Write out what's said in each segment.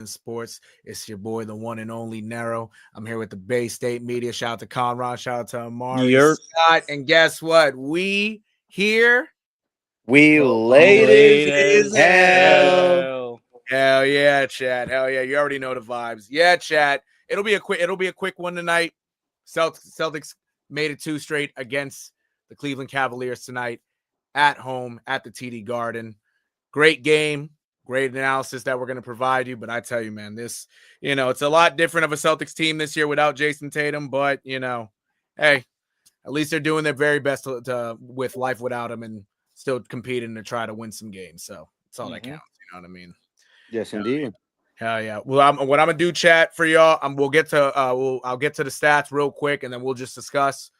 Sports. It's your boy, the one and only Nero. I'm here with the Bay State Media. Shout out to Conrad. Shout out to Amari You're Scott. And guess what? We here. We Oh, laid late as is as hell. hell. hell yeah, chat. Hell yeah. You already know the vibes. Yeah, chat. It'll be a quick one tonight. Celtics made it two straight against the Cleveland Cavaliers tonight at home at the TD Garden. Great game, great analysis that we're going to provide you. But I tell you, man, it's a lot different of a Celtics team this year without Jason Tatum. But, hey, at least they're doing their very best with life without him and still competing to try to win some games. So that's all that counts. You know what I mean? Yes, indeed. Hell yeah. Well, what I'm gonna do, chat, for y'all. I'll get to the stats real quick, and then we'll just discuss.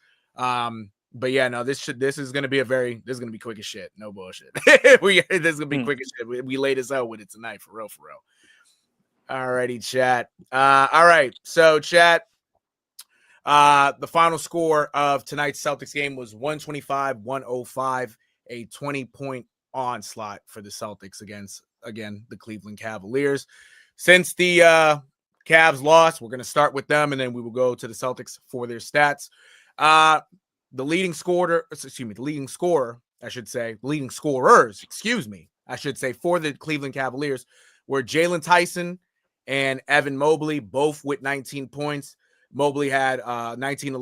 But yeah, no, this is gonna be quick as shit. No bullshit. This is gonna be quick as shit. We laid this out with it tonight, for real, for real. Alrighty, chat. All right. So, chat. The final score of tonight's Celtics game was 125-105, a 20-point onslaught for the Celtics against, again, the Cleveland Cavaliers. Since the Cavs lost, we're going to start with them, and then we will go to the Celtics for their stats. The leading scorers, I should say, for the Cleveland Cavaliers were Jalen Tyson and Evan Mobley, both with 19 points. Mobley had 19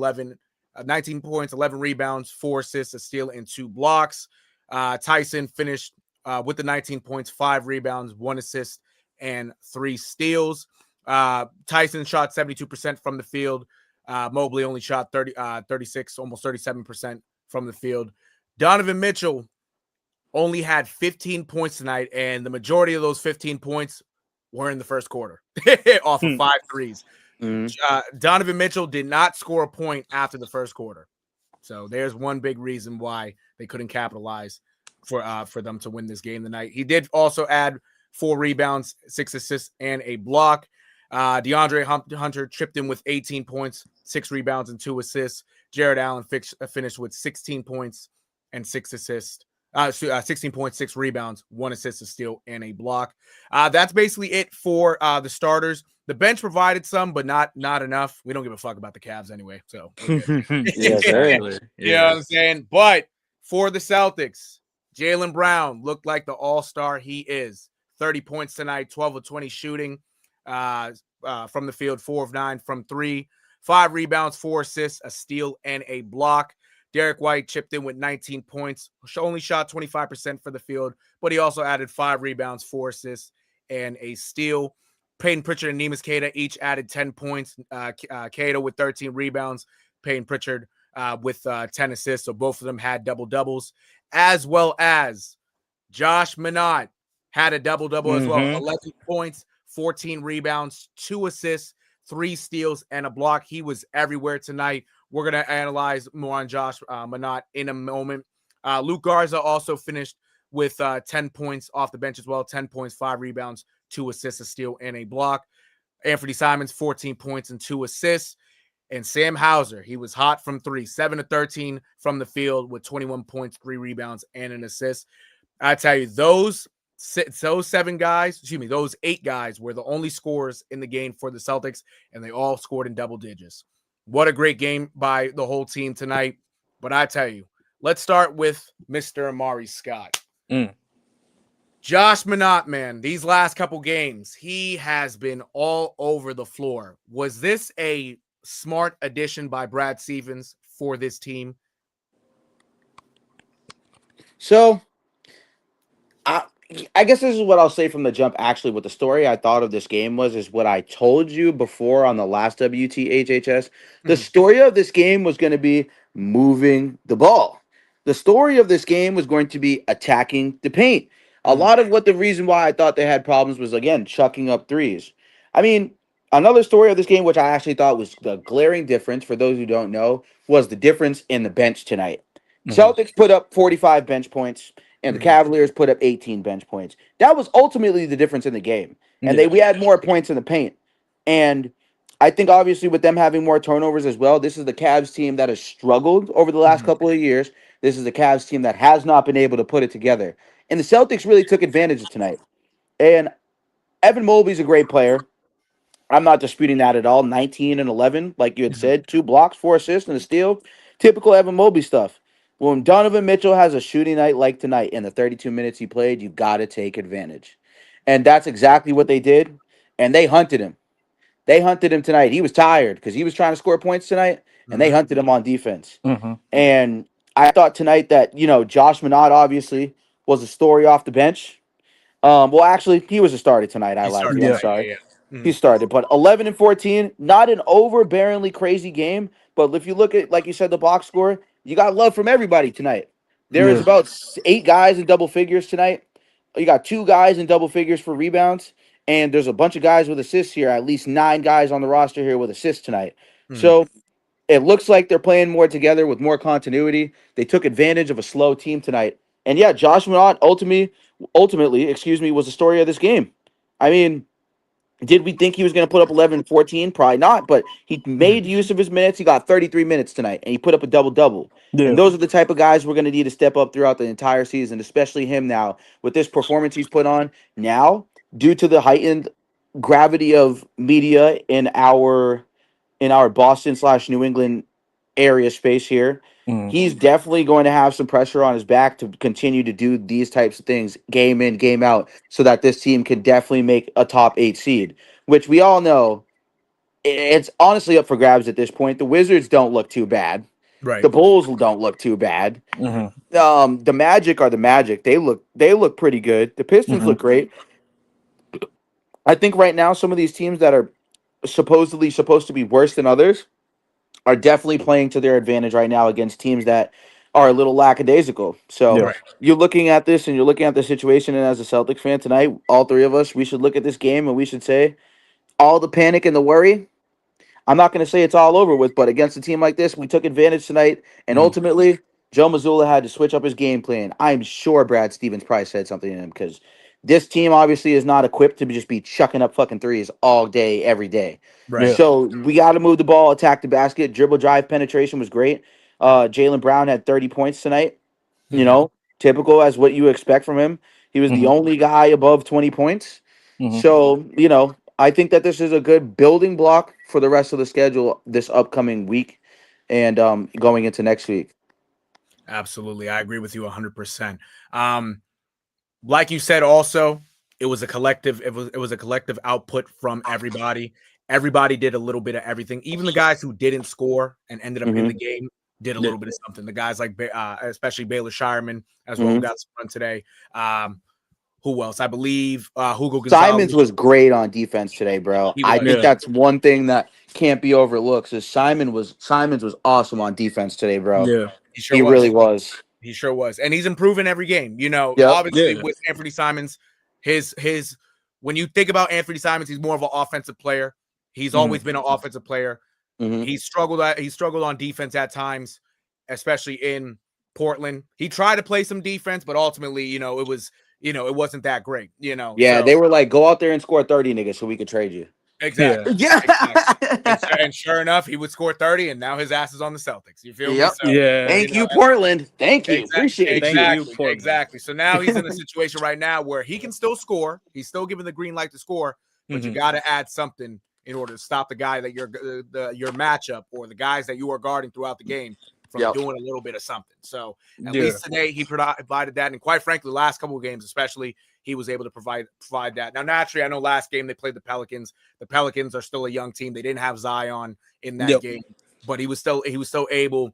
points, 11 rebounds, 4 assists, a steal, and 2 blocks. Tyson finished with the 19 points, 5 rebounds, 1 assist, and 3 steals. Tyson shot 72% from the field. Mobley only shot 36, almost 37% from the field. Donovan Mitchell only had 15 points tonight, and the majority of those 15 points were in the first quarter off of 5 threes. Donovan Mitchell did not score a point after the first quarter. So there's one big reason why they couldn't capitalize for them to win this game tonight. He did also add 4 rebounds, 6 assists, and a block. DeAndre Hunter chipped in with 18 points, 6 rebounds, and 2 assists. Jared Allen finished with 16 points and 6 assists. 16 points, 6 rebounds, 1 assist, a steal, and a block. That's basically it for the starters. The bench provided some, but not enough. We don't give a fuck about the Cavs anyway. So Yes, sir. you know what I'm saying? But for the Celtics, Jaylen Brown looked like the all-star he is. 30 points tonight, 12 of 20 shooting from the field, 4 of 9 from 3, 5 rebounds, 4 assists, a steal, and a block. Derek White chipped in with 19 points, only shot 25% for the field, but he also added 5 rebounds, 4 assists, and a steal. Peyton Pritchard and Neemias Queta each added 10 points. Queta with 13 rebounds, Peyton Pritchard with 10 assists, so both of them had double-doubles, as well as Josh Minott had a double-double as well, 11 points, 14 rebounds, 2 assists, 3 steals, and a block. He was everywhere tonight. We're going to analyze more on Josh Minott in a moment. Luke Garza also finished with 10 points off the bench as well, 10 points, 5 rebounds, 2 assists, a steal, and a block. Anthony Simons, 14 points and 2 assists. And Sam Hauser, he was hot from 3, 7 of 13 from the field with 21 points, 3 rebounds, and an assist. I tell you, those 8 guys were the only scorers in the game for the Celtics, and they all scored in double digits. What a great game by the whole team tonight. But I tell you, let's start with Mr. Amari Scott. Josh Minott, man, these last couple games, he has been all over the floor. Was this a smart addition by Brad Stevens for this team? So, I guess this is what I'll say from the jump. Actually, what the story I thought of this game is what I told you before on the last WTHHS. The story of this game was going to be moving the ball. The story of this game was going to be attacking the paint. A lot of the reason why I thought they had problems was, again, chucking up threes. I mean, another story of this game, which I actually thought was the glaring difference, for those who don't know, was the difference in the bench tonight. Celtics put up 45 bench points, and the Cavaliers put up 18 bench points. That was ultimately the difference in the game. And we had more points in the paint. And I think, obviously, with them having more turnovers as well, this is the Cavs team that has struggled over the last couple of years. This is the Cavs team that has not been able to put it together. And the Celtics really took advantage of tonight. And Evan Mobley's a great player. I'm not disputing that at all. 19 and 11, like you had Mhm. said, 2 blocks, 4 assists, and a steal. Typical Evan Mobley stuff. When Donovan Mitchell has a shooting night like tonight in the 32 minutes he played, you got to take advantage. And that's exactly what they did. And they hunted him. They hunted him tonight. He was tired because he was trying to score points tonight, and they Mhm. hunted him on defense. Mhm. And I thought tonight that, Josh Minot obviously was a story off the bench. Well, actually, he was a starter tonight. I He lied to started you. I'm Yeah. tonight. sorry. Yeah, yeah. He Mhm. started, but 11 and 14, not an overbearingly crazy game. But if you look at, like you said, the box score, you got love from everybody tonight. There is Yeah. Mhm. about 8 guys in double figures tonight. You got 2 guys in double figures for rebounds, and there's a bunch of guys with assists here. At least 9 guys on the roster here with assists tonight. Mhm. So it looks like they're playing more together with more continuity. They took advantage of a slow team tonight, and yeah, Josh Minot ultimately, was the story of this game. I mean, did we think he was going to put up 11 and 14? Probably not, but he Mhm. made use of his minutes. He got 33 minutes tonight, and he put up a double-double. And Yeah. those are the type of guys we're going to need to step up throughout the entire season, especially him now with this performance he's put on. Now, due to the heightened gravity of media in our Boston/New England area space here, Mhm. he's definitely going to have some pressure on his back to continue to do these types of things game in, game out, so that this team can definitely make a top 8 seed, which we all know it's honestly up for grabs at this point. The Wizards don't look too bad. Right. The Bulls don't look too bad. Mhm. The Magic are the Magic. They look pretty good. The Pistons Mhm. look great. I think right now some of these teams that are supposedly supposed to be worse than others are definitely playing to their advantage right now against teams that are a little lackadaisical. So Yeah. Right. you're looking at this and you're looking at the situation, and as a Celtics fan tonight, all 3 of us, we should look at this game and we should say all the panic and the worry. I'm not going to say it's all over with, but against a team like this, we took advantage tonight, and Mhm. ultimately, Joe Mazzulla had to switch up his game plan. I'm sure Brad Stevens probably said something to him because this team obviously is not equipped to just be chucking up fucking threes all day, every day. Right. Yeah. So we got to move the ball, attack the basket. Dribble drive penetration was great. Jalen Brown had 30 points tonight. You Mhm. know, typical as what you expect from him. He was the Mhm. only guy above 20 points. Mhm. So, I think that this is a good building block for the rest of the schedule this upcoming week and going into next week. Absolutely. I agree with you 100%. Um, like you said, also, it was a collective output from everybody. Everybody did a little bit of everything. Even the guys who didn't score and ended up in the Hmm. game did a Yeah. little bit of something. The guys like especially Baylor Shireman as well, who Hmm. got some run today. Who else? I believe Hugo Simons Gonzalez. was great on defense today, bro. He I was. think Yeah. that's one thing that can't be overlooked. Is Simons was awesome on defense today, bro. Yeah. He sure He really was. was. He sure was. And he's improving every game. Yep. Obviously Yeah. with Anthony Simons, his when you think about Anthony Simons, he's more of an offensive player. He's Mhm. always been an offensive player. Hmm. He struggled on defense at times, especially in Portland. He tried to play some defense, but ultimately, it wasn't that great, Yeah, So they were like, go out there and score 30, niggas, so we could trade you. Yeah. exactly. Yeah. Exactly. And sure enough, he would score 30 and now his ass is on the Celtics. You feel me? Yep. So, Yeah. Thank you, Portland. Thank you. Appreciate Thank you. you, exactly, Portland. exactly. So now he's in a situation right now where he can still score. He's still given the green light to score, but you Mhm. got to add something in order to stop the guy that your matchup or the guys that you are guarding throughout the game from Yep. doing a little bit of something. So at Yeah. least today he provided that, and quite frankly, last couple of games especially, he was able to provide that. Now naturally, I know last game they played the Pelicans. The Pelicans are still a young team. They didn't have Zion in that Yep. game, but he was still able,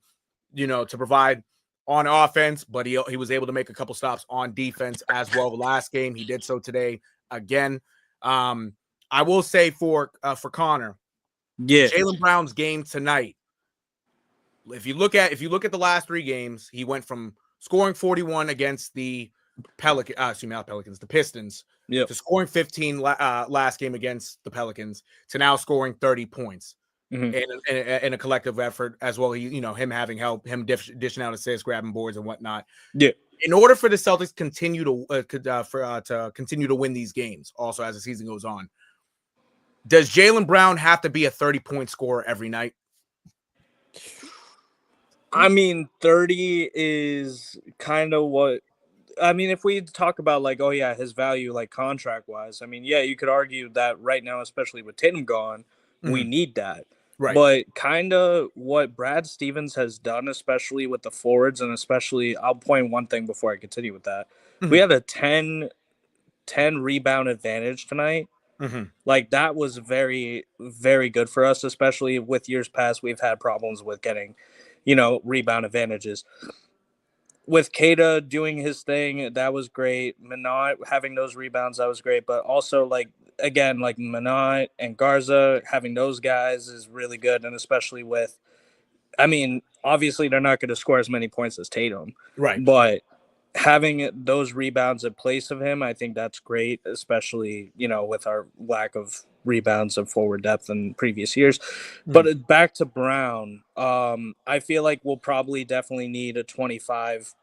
to provide on offense, but he was able to make a couple stops on defense as well. The last game he did so today again. I will say for Connor, Yeah. Jalen Brown's game tonight. If you look at the last 3 games, he went from scoring 41 against the not Pelicans, the Pistons, Yep. to scoring 15 last game against the Pelicans, to now scoring 30 points Mhm. in a collective effort as well. Him having help, him dishing out assists, grabbing boards and whatnot. Yeah. In order for the Celtics to continue to win these games, also as the season goes on, does Jalen Brown have to be a 30-point scorer every night? I mean, 30 is kind of what I mean, if we talk about like, oh yeah, his value like contract wise, I mean, yeah, you could argue that right now, especially with Tatum gone, we need that. Right. But kind of what Brad Stevens has done, especially with the forwards, and especially, I'll point one thing before I continue with that. We had a 10 rebound advantage tonight. Like, that was very, very good for us, especially with years past. We've had problems with getting, rebound advantages. With Keita doing his thing, that was great. Minot having those rebounds, that was great. But also, like, again, like Minot and Garza, having those guys is really good. And especially with, I mean, obviously they're not going to score as many points as Tatum. Right. But having those rebounds in place of him, I think that's great, especially, with our lack of rebounds of forward depth in previous years. But back to Brown, I feel like we'll probably definitely need a 25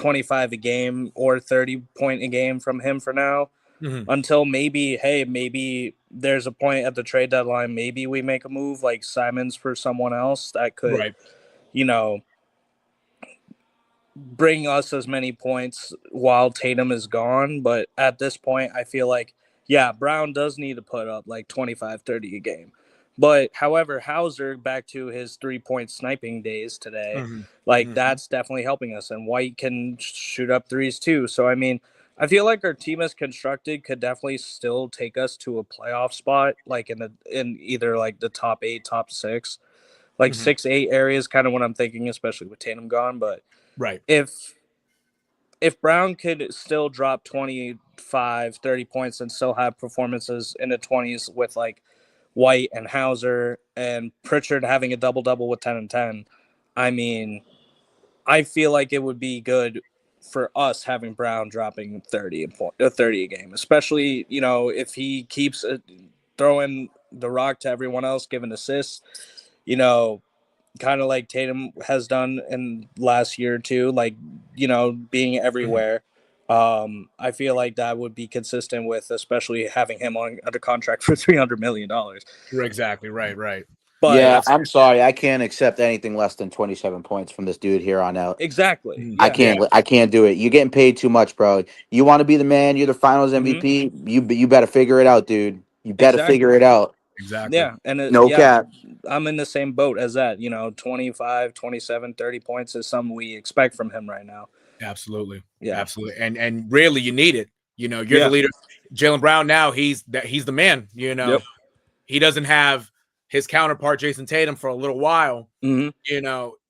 a game or 30 point a game from him for now. Until maybe there's a point at the trade deadline, maybe we make a move like Simons for someone else that could, bring us as many points while Tatum is gone. But at this point, I feel like, yeah, Brown does need to put up like 25, 30 a game. But however, Hauser, back to his 3-point sniping days today, that's definitely helping us. And White can shoot up threes too. So, I mean, I feel like our team as constructed could definitely still take us to a playoff spot, like in either like the top 8, top 6. Like 6, 8 areas, kind of what I'm thinking, especially with Tatum gone. But if Brown could still drop 25, 30 points and still have performances in the 20s with like White and Hauser and Pritchard having a double-double with 10 and 10, I mean, I feel like it would be good for us having Brown dropping 30 a game, especially, if he keeps throwing the rock to everyone else, giving assists, kind of like Tatum has done in last year or two, like, being everywhere. I feel like that would be consistent with, especially having him under contract for $300 million. Exactly. Right. But yeah, I'm sorry, I can't accept anything less than 27 points from this dude here on out. Exactly. I Yeah. can't do it. You're getting paid too much, bro. You want to be the man. You're the Finals MVP. You better figure it out, dude. You better figure it out. Exactly. Yeah, and No cap. I'm in the same boat as that. 25, 27, 30 points is something we expect from him right now. Absolutely. Yeah. Absolutely. And really, you need it. You're the leader. Jaylen Brown now, he's the man. He doesn't have his counterpart Jason Tatum for a little while.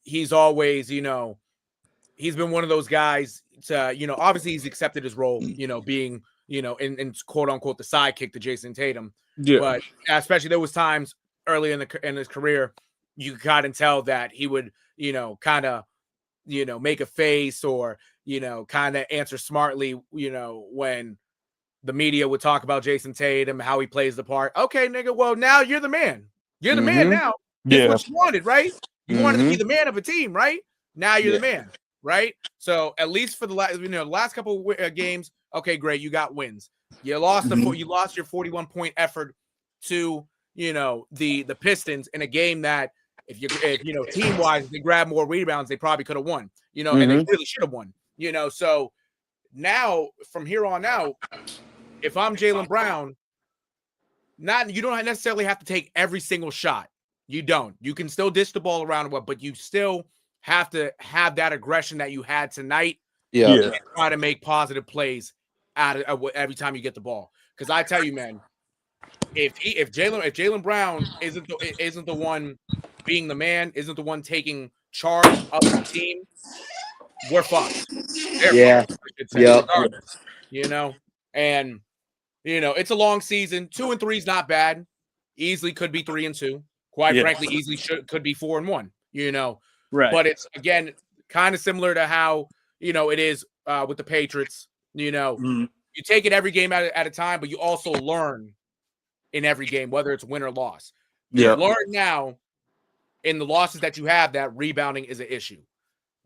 He's always, he's been one of those guys to, obviously he's accepted his role, being, in quote unquote the sidekick to Jason Tatum. Yeah. But especially there was times early in his career, you could kind of tell that he would, kind of, make a face or, kind of answer smartly, when the media would talk about Jason Tatum, how he plays the part. Okay, nigga, well, now you're the man. You're the man now. That's what you wanted, right? You wanted to be the man of a team, right? Now you're the man, right? So at least for the last couple of games, okay, great, you got wins. You lost you lost your 41-point effort to the Pistons in a game that if team wise they grab more rebounds, they probably could have won. And they really should have won. So now from here on out, if I'm Jaylen Brown, you don't necessarily have to take every single shot. You don't. You can still dish the ball around, but you still have to have that aggression that you had tonight. And try to make positive plays out of every time you get the ball. Because I tell you, man, if Jaylen Brown isn't the one being the man, isn't the one taking charge of the team, we're fucked. They're fucked, I should say, regardless. And it's a long season. 2 and 3 is not bad. Easily could be 3 and 2. Quite frankly, easily could be 4 and 1. Right. But it's again kind of similar to how it is with the Patriots. You take it every game at a time, but you also learn in every game, whether it's win or loss. You learn now in the losses that you have that rebounding is an issue.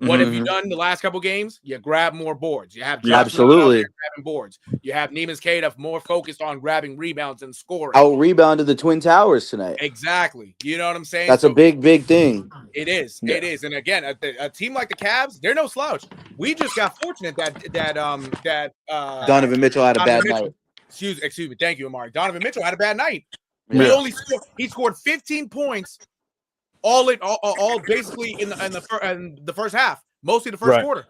What have you done the last couple games? You grab more boards. You have Josh absolutely out there grabbing boards. You have Neemias Queta more focused on grabbing rebounds and scoring. Out rebounded the Twin Towers tonight. Exactly. You know what I'm saying? That's a big thing. It is. Yeah. It is. And again, a team like the Cavs, they're no slouch. We just got fortunate that Donovan Mitchell had a bad night. Excuse me. Thank you, Amari. Donovan Mitchell had a bad night. Yeah. He scored 15 points all basically in the first half, mostly the first quarter.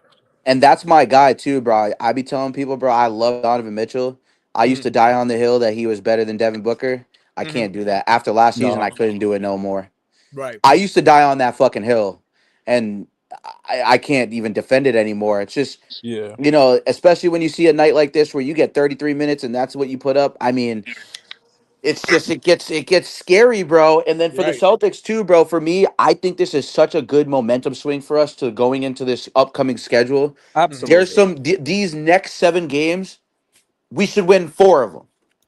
And that's my guy too, bro. I be telling people, bro, I love Donovan Mitchell. I used to die on the hill that he was better than Devin Booker. I can't do that. After last season, I couldn't do it no more. Right. I used to die on that fucking hill, and I can't even defend it anymore. It's just, you know, especially when you see a night like this where you get 33 minutes and that's what you put up. I mean, it's just it gets scary, bro. And then for the Celtics too, bro. For me, I think this is such a good momentum swing for us to going into this upcoming schedule. Absolutely. There's these next 7 games, we should win 4 of them.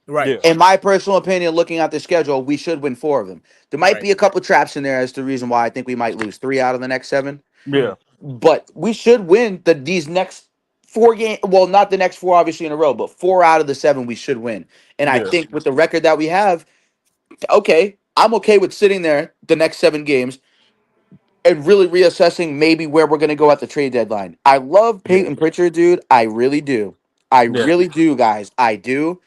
Right. In my personal opinion, looking at the schedule, we should win 4 of them. There might be a couple traps in there as the reason why I think we might lose 3 out of the next 7. Yeah. But we should win these next 4 games. Well, not the next 4 obviously in a row, but 4 out of the 7 we should win. And I think with the record that we have, okay, I'm okay with sitting there the next 7 games and really reassessing maybe where we're going to go at the trade deadline. I love Peyton Pritchard, dude. I really do. I really do, guys. I do.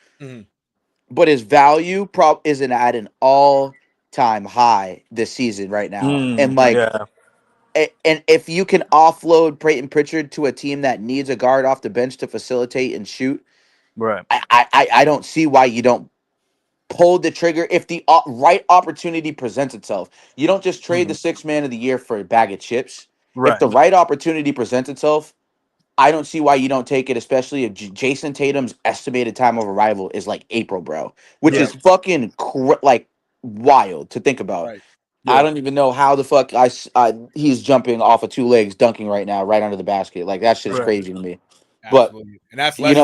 But his value isn't at an all-time high this season right now. And and if you can offload Peyton Pritchard to a team that needs a guard off the bench to facilitate and shoot, I don't see why you don't pull the trigger if the right opportunity presents itself. You don't just trade the 6th man of the year for a bag of chips. If the right opportunity presents itself, I don't see why you don't take it, especially if Jason Tatum's estimated time of arrival is like April, bro, which is fucking wild to think about. I don't even know how the fuck he's jumping off of 2 legs, dunking right now, right under the basket. Like that shit is crazy to me. Absolutely. But and that's less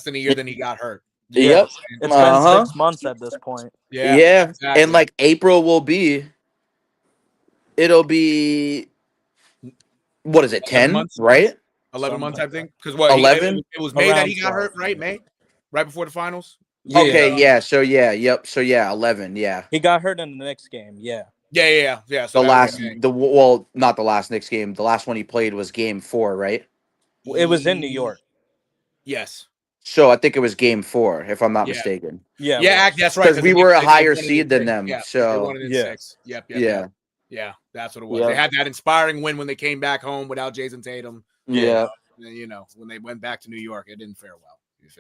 than a year than he got hurt. Yep. It's been 6 months at this point. Yeah. Exactly. And like April it'll be what is it, 10 months, right? 11 months, I think. Because 11? It was May that he got hurt, right? May? Right before the finals? Okay, So 11, He got hurt in the next game, Yeah. So not the last Knicks game. The last one he played was game 4, right? It was in New York. Yes. So I think it was game 4, if I'm not mistaken. Yeah, that's right. Because we were a higher seed than them. So Yep. Yeah, that's what it was. They had that inspiring win when they came back home without Jason Tatum. Yeah. And, you know, when they went back to New York, it didn't fare well.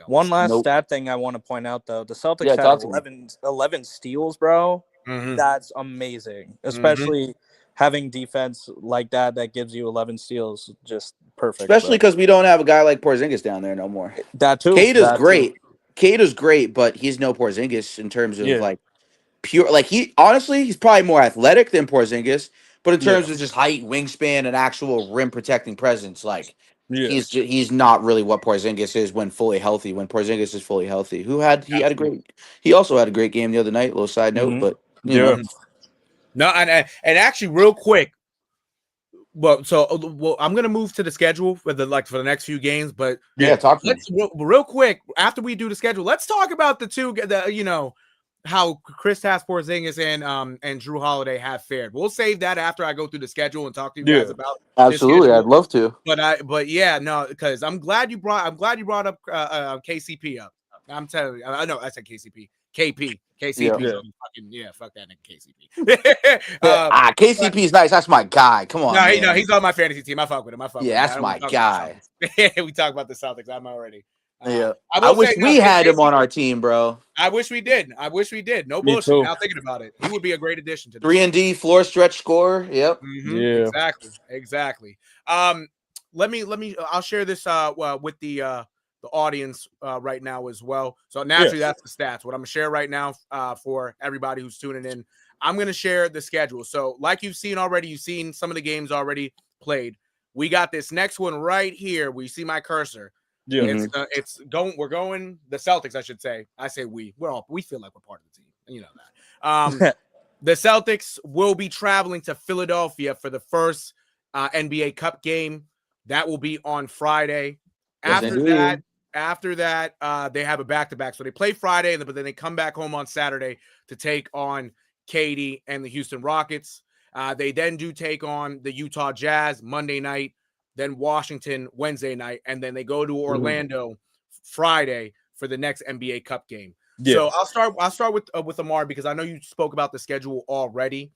One last stat thing I want to point out, though. The Celtics had 11 steals, bro. That's amazing. Especially having defense like that gives you 11 steals. Just perfect. Especially because we don't have a guy like Porzingis down there no more. That too. Cade great. Cade is great, but he's no Porzingis in terms of like pure. Like he's probably more athletic than Porzingis, but in terms of just height, wingspan, and actual rim protecting presence, like he's not really what Porzingis is when fully healthy. When Porzingis is fully healthy, he also had a great game the other night. Little side note, but you know. No, and actually, real quick. Well, I'm gonna move to the schedule for the next few games, but talk to me. Real quick after we do the schedule. Let's talk about how Kristaps Porzingis and Drew Holiday have fared. We'll save that after I go through the schedule and talk to you guys about. Absolutely, I'd love to. Because I'm glad you brought up KCP up. I'm telling you, I know I said KCP, KP. KCP, fuck that nigga KCP. KCP is nice. That's my guy. Come on. No, he's on my fantasy team. I fuck with him. That's my guy. We talk about the Celtics. I'm already. I wish we had him on our team, bro. I wish we did. No bullshit. Now thinking about it, he would be a great addition to the 3-and-D floor stretch scorer. Yep. Exactly. Let me. I'll share this with the audience right now as well. So naturally, that's the stats. What I'm gonna share right now for everybody who's tuning in, I'm gonna share the schedule. So like you've seen already, you've seen some of the games already played. We got this next one right here where you see my cursor. We're going the Celtics, I should say. I say we feel like we're part of the team. You know that. The Celtics will be traveling to Philadelphia for the first NBA Cup game. That will be on Friday. Yes, After indeed. that, they have a back-to-back. So they play Friday, but then they come back home on Saturday to take on Katy and the Houston Rockets. They then do take on the Utah Jazz Monday night, then Washington Wednesday night, and then they go to Orlando Friday for the next NBA Cup game. Yeah. So I'll start with Amar because I know you spoke about the schedule already.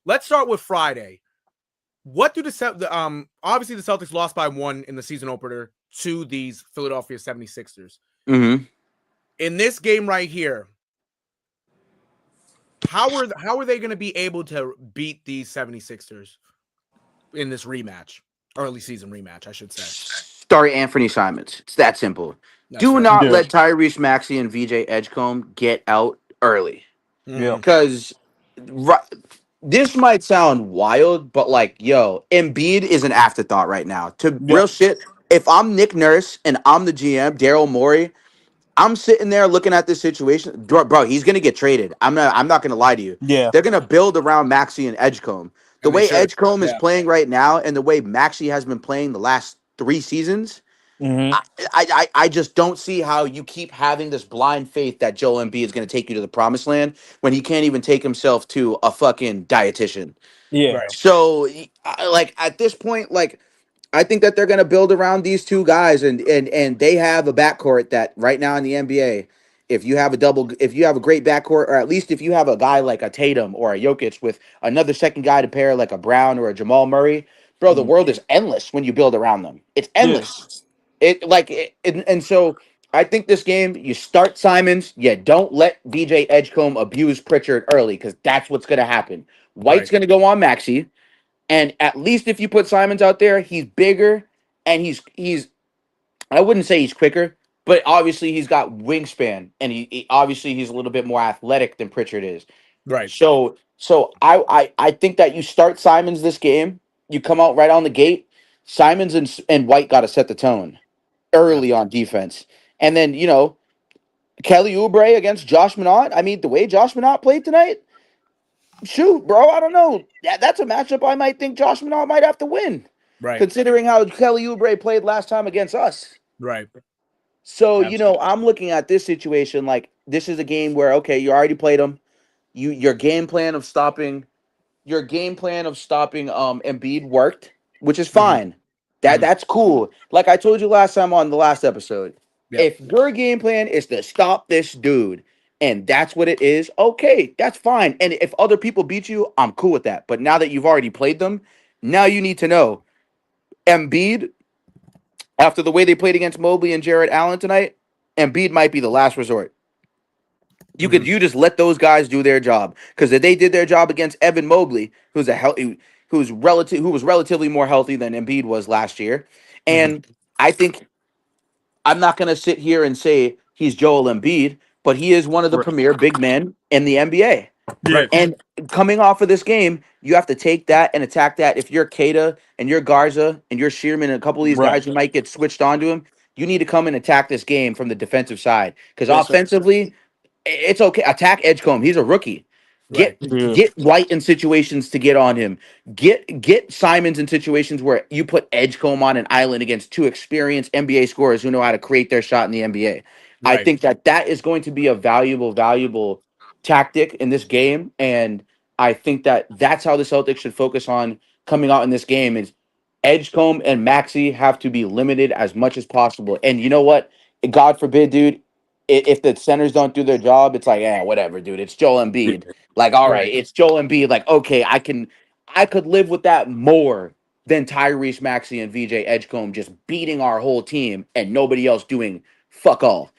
Let's start with Friday. What do obviously the Celtics lost by 1 in the season opener to these Philadelphia 76ers. Mm-hmm. In this game right here, how are they going to be able to beat these 76ers in this rematch, early season rematch, I should say? Start Anthony Simons. It's that simple. That's fair. Not let Tyrese Maxey and VJ Edgecombe get out early. Yeah. Because this might sound wild, but like, yo, Embiid is an afterthought right now. To real shit, if I'm Nick Nurse and I'm the GM, Daryl Morey, I'm sitting there looking at this situation. Bro, he's gonna get traded. I'm not gonna lie to you. Yeah. They're gonna build around Maxey and Edgecombe. The way Edgecombe is playing right now and the way Maxey has been playing the last 3 seasons, I just don't see how you keep having this blind faith that Joel Embiid is going to take you to the promised land when he can't even take himself to a fucking dietitian. Yeah. Right. So, like at this point, like I think that they're going to build around these two guys, and they have a backcourt that right now in the NBA, if you have a great backcourt, or at least if you have a guy like a Tatum or a Jokic with another second guy to pair like a Brown or a Jamal Murray, bro, the world is endless when you build around them. It's endless. And so I think this game, you start Simons, you don't let VJ Edgecombe abuse Pritchard early because that's what's going to happen. White's going to go on Maxey, and at least if you put Simons out there, he's bigger and he's I wouldn't say he's quicker, but obviously he's got wingspan, and he obviously he's a little bit more athletic than Pritchard is. Right. So I think that you start Simons this game, you come out right on the gate. Simons and White got to set the tone early on defense. And then, Kelly Oubre against Josh Minott. I mean, the way Josh Minott played tonight, shoot, bro, I don't know. That's a matchup I might think Josh Minott might have to win. Right. Considering how Kelly Oubre played last time against us. Right. So, I'm looking at this situation like this is a game where, okay, you already played them. Your game plan of stopping Embiid worked, which is fine. That's cool. Like I told you last time on the last episode, if your game plan is to stop this dude and that's what it is, okay, that's fine. And if other people beat you, I'm cool with that. But now that you've already played them, now you need to know Embiid, after the way they played against Mobley and Jared Allen tonight, Embiid might be the last resort. You just let those guys do their job, because if they did their job against Evan Mobley, who was relatively more healthy than Embiid was last year, and I think I'm not going to sit here and say he's Joel Embiid, but he is one of the premier big men in the NBA. Yeah. And coming off of this game, you have to take that and attack that. If you're Keita and you're Garza and you're Shearman and a couple of these guys who might get switched onto him, you need to come and attack this game from the defensive side, because offensively, it's okay. Attack Edgecombe. He's a rookie. Get White in situations to get on him. Get Simons in situations where you put Edgecombe on an island against 2 experienced NBA scorers who know how to create their shot in the NBA. I think that is going to be a valuable tactic in this game, and I think that that's how the Celtics should focus on coming out in this game. Is Edgecombe and Maxey have to be limited as much as possible. And you know what? God forbid, dude, if the centers don't do their job, it's like, whatever, dude. It's Joel Embiid. Like, all right, it's Joel Embiid. Like, okay, I could live with that more than Tyrese Maxey and VJ Edgecombe just beating our whole team and nobody else doing fuck all.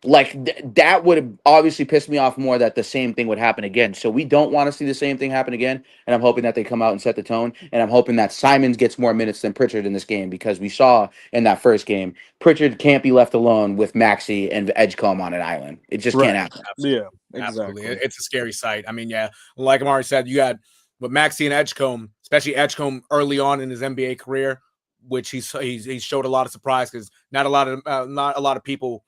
Like, that would have obviously pissed me off more that the same thing would happen again. So we don't want to see the same thing happen again. And I'm hoping that they come out and set the tone. And I'm hoping that Simons gets more minutes than Pritchard in this game, because we saw in that first game, Pritchard can't be left alone with Maxey and Edgecombe on an island. It just can't happen. Yeah, Absolutely. It's a scary sight. I mean, like Amari said, you got with Maxey and Edgecombe, especially Edgecombe early on in his NBA career, which he's showed a lot of surprise, because not a lot of people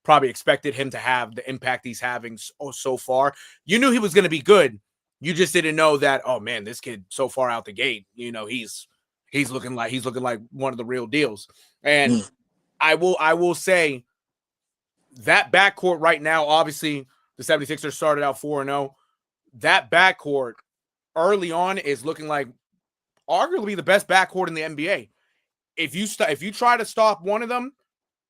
probably expected him to have the impact he's having so far. You knew he was going to be good. You just didn't know that, oh man, this kid so far out the gate, he's he's looking like one of the real deals. And I will say that backcourt right now, obviously the 76ers started out 4-0. That backcourt early on is looking like arguably the best backcourt in the NBA. If you try to stop one of them,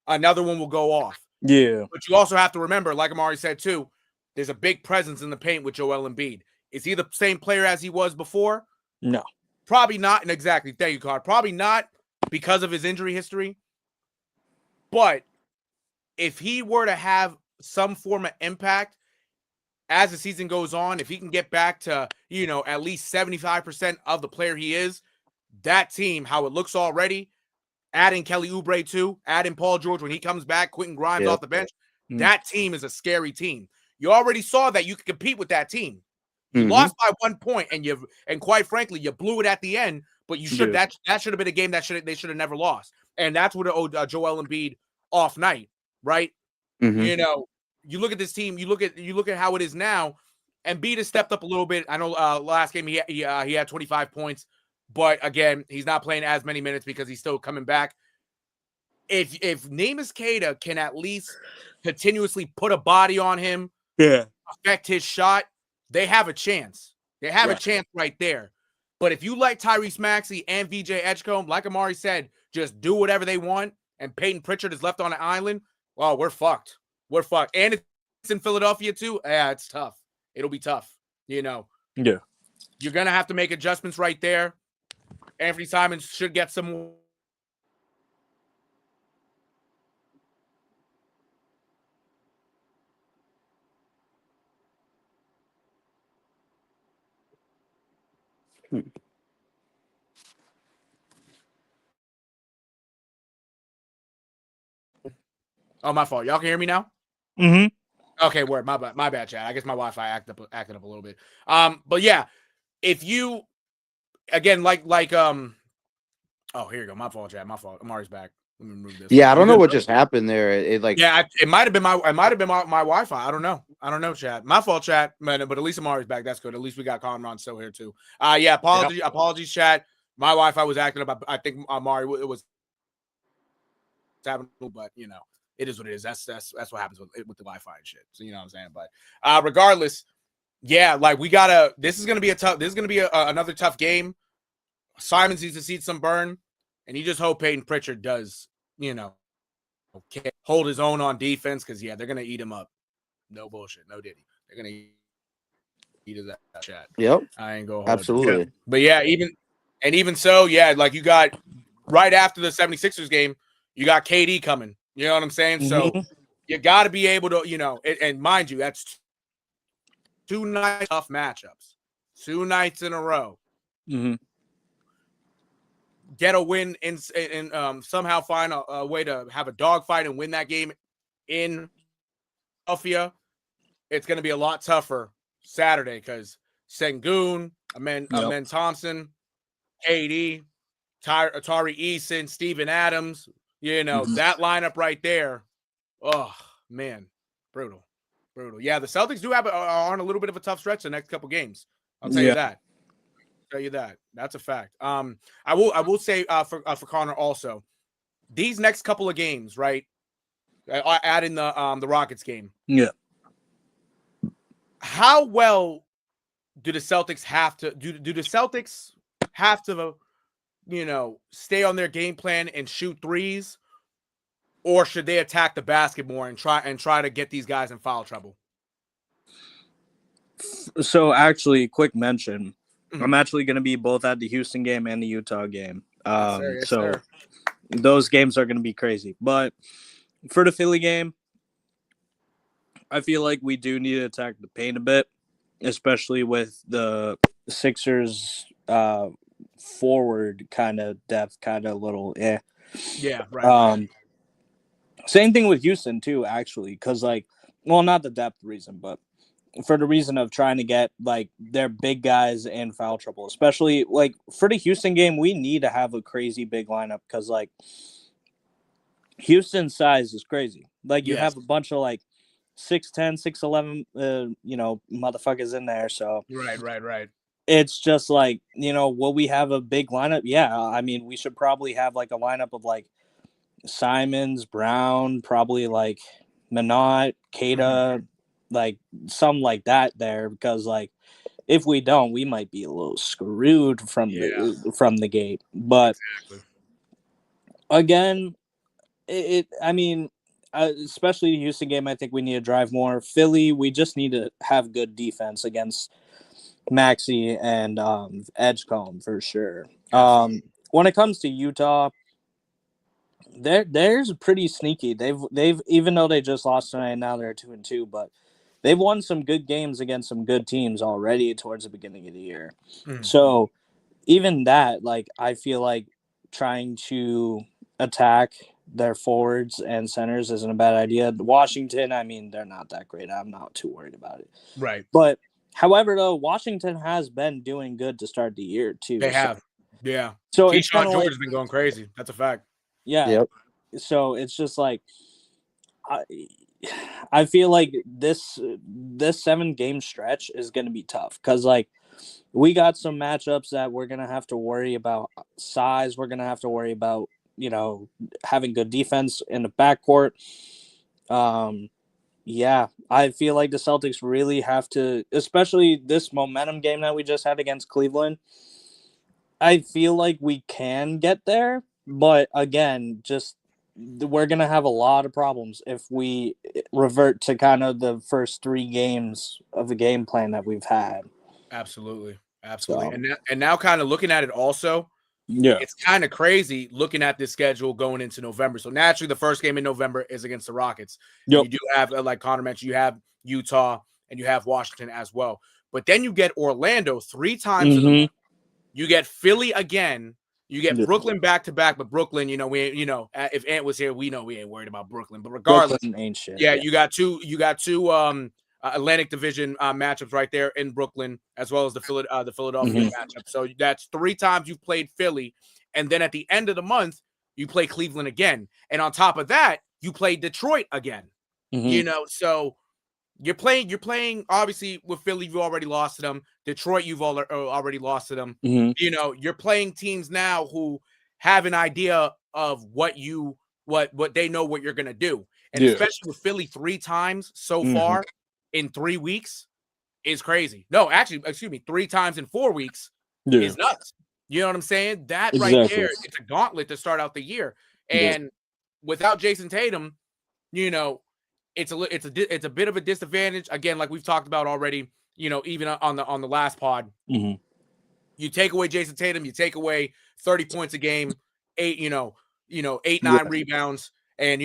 another one will go off. Yeah. But you also have to remember, like Amari said too, there's a big presence in the paint with Joel Embiid. Is he the same player as he was before? No. Probably not. And exactly. Thank you, Carl. Probably not because of his injury history. But if he were to have some form of impact as the season goes on, if he can get back to, at least 75% of the player he is, that team, how it looks already, adding Kelly Oubre too, adding Paul George when he comes back, Quentin Grimes off the bench, that team is a scary team. You already saw that you could compete with that team. You lost by 1 point, and quite frankly, you blew it at the end. But you should that should have been a game that they should have never lost. And that's what Joel Embiid off night, right? You look at this team, you look at how it is now. Embiid has stepped up a little bit. I know last game he had 25 points, but again, he's not playing as many minutes because he's still coming back. If Neemias Queta can at least continuously put a body on him, affect his shot, they have a chance. They have a chance right there. But if you let Tyrese Maxey and VJ Edgecombe, like Amari said, just do whatever they want, and Peyton Pritchard is left on an island, well, we're fucked. We're fucked. And it's in Philadelphia too. Yeah, it's tough. It'll be tough. Yeah. You're going to have to make adjustments right there. Anthony Simons should get some more. Oh, my fault. Y'all can hear me now? Okay, word. My bad, chat. I guess my Wi-Fi acted up a little bit. But yeah, if you again oh, here you go. My fault, chat. My fault. Amari's back. Let me move this. Yeah, I don't know what just happened there. It might have been my Wi-Fi. I don't know, chat. My fault, chat. But at least Amari's back. That's good. At least we got Conron still here too. Apologies, chat. My Wi-Fi was acting up. I think Amari it was happening, but it is what it is. That's what happens with the Wi-Fi and shit. So you know what I'm saying. But regardless, yeah, like this is gonna be another tough game. Simons needs to see some burn, and you just hope Peyton Pritchard does, hold his own on defense, because they're gonna eat him up. No bullshit, no diddy. They're gonna eat his that chat. Yep. I ain't go absolutely. You. But yeah, even so, like you got right after the 76ers game, you got KD coming. You know what I'm saying? So you got to be able to, and mind you, that's 2 nights tough matchups, 2 nights in a row. Get a win and somehow find a way to have a dogfight and win that game in Philadelphia. It's going to be a lot tougher Saturday because Sengun, Amen Thompson, KD, Tari Eason, Steven Adams. That lineup right there. Oh, man. Brutal. Yeah, the Celtics do are on a little bit of a tough stretch the next couple games. I'll tell you that. That's a fact. I will say for Connor also, these next couple of games, right? Add in the Rockets game. Yeah. How well do the Celtics have to do the Celtics have to stay on their game plan and shoot threes, or should they attack the basket more and try to get these guys in foul trouble? So actually, quick mention, I'm actually going to be both at the Houston game and the Utah game. Yes, sir. Those games are going to be crazy. But for the Philly game, I feel like we do need to attack the paint a bit, especially with the Sixers forward kind of depth, kind of little Yeah, right. Same thing with Houston too, actually, because not the depth reason, but for the reason of trying to get their big guys in foul trouble, especially for the Houston game, we need to have a crazy big lineup because Houston's size is crazy. You have a bunch of 6'10", 6'11", motherfuckers in there. So right. it's just like, will we have a big lineup? Yeah, I mean, we should probably have like a lineup of like Simons, Brown, probably like Minot, Mhm. Kada, like some like that there, because like if we don't, we might be a little screwed Yeah, from the gate. But exactly. again, I mean, especially the Houston game, I think we need to drive more. Philly, we just need to have good defense against Maxey and Edgecombe for sure. Absolutely. When it comes to Utah, there's pretty sneaky. They've even though they just lost tonight, now they're 2-2, but they've won some good games against some good teams already towards the beginning of the year. Mhm. So even that, like, I feel like trying to attack their forwards and centers isn't a bad idea. Washington, I mean, they're not that great. I'm not too worried about it. Right. But however, though, Washington has been doing good to start the year too. They have. Yeah. So it's kind Keyshawn of George like, has been going crazy. That's a fact. yeah. Yep. So it's just like I, I feel like this 7-game stretch is going to be tough because like we got some matchups that we're going to have to worry about size. We're going to have to worry about having good defense in the backcourt. Yeah, I feel like the Celtics really have to, especially this momentum game that we just had against Cleveland. I feel like we can get there, but again, just we're going to have a lot of problems if we revert to kind of the first 3 games of the game plan that we've had. Absolutely. Absolutely. So, And now kind of looking at it also, yeah. it's kind of crazy looking at this schedule going into November. So naturally, the first game in November is against the Rockets. And Yep. you do have, like Connor mentioned, you have Utah and you have Washington as well. But then you get Orlando 3 times in the month. You get Philly again. You get Brooklyn back to back. But Brooklyn, if Ant was here, we know we ain't worried about Brooklyn. But regardless, Brooklyn ain't shit. yeah, you got two Atlantic Division matchups right there in Brooklyn, as well as the Philadelphia matchup. So that's 3 times you've played Philly, and then at the end of the month you play Cleveland again, and on top of that you play Detroit again. So you're playing obviously with Philly, you've already lost to them. Detroit, you've already lost to them. You're playing teams now who have an idea of what they know what you're gonna do. And especially with Philly 3 times so far in 3 weeks is crazy. No, actually, excuse me, 3 times in 4 weeks is nuts. You know what I'm saying? That right there, it's a gauntlet to start out the year. And without Jason Tatum, it's a bit of a disadvantage. Again, like we've talked about already, even on the last pod. You take away Jason Tatum, you take away 30 points a game, 8-9 rebounds, and